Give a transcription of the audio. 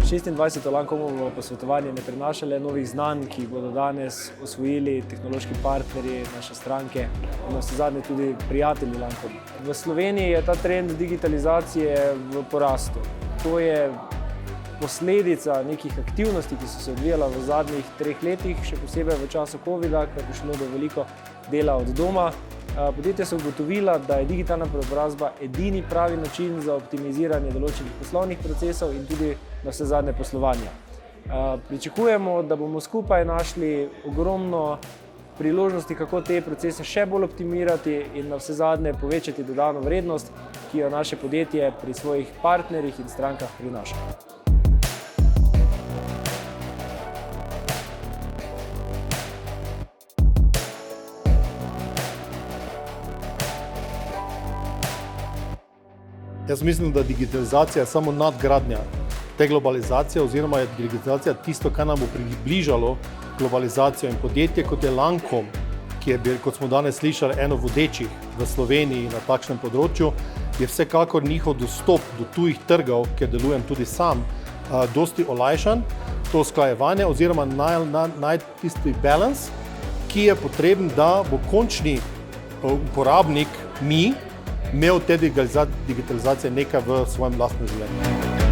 26. Lancomovo posvetovanje ne prinaša le novih znanj, ki jih bodo danes osvojili tehnološki partnerji, naše stranke in navsezadnje tudi prijatelji Lancom. V Sloveniji je ta trend digitalizacije v porastu. To je posledica nekih aktivnosti, ki so se odvijala v zadnjih 3 letih, še posebej v času covida, ker je prišlo do veliko dela od doma. Podjetja so ugotovila, da je digitalna preobrazba edini pravi način za optimiziranje določenih poslovnih procesov in tudi navsezadnje poslovanja. Pričakujemo, da bomo skupaj našli ogromno priložnosti, kako te procese še bolj optimirati in navsezadnje povečati dodano vrednost, ki jo naše podjetje pri svojih partnerjih in strankah prinaša. Jaz mislim, da digitalizacija je samo nadgradnja te globalizacije oziroma je digitalizacija tisto, kar nam bo približalo globalizacijo in podjetje, kot je Lancom, ki je, kot smo danes slišali, eno vodečih v Sloveniji na takšnem področju, je vsekakor njihov dostop do tujih trgov, kjer delujem tudi sam, dosti olajšan, to usklajevanje oziroma najti tisti balans, ki je potreben, da bo končni uporabnik, imel te digitalizacije nekaj v svojem lastnem življenju.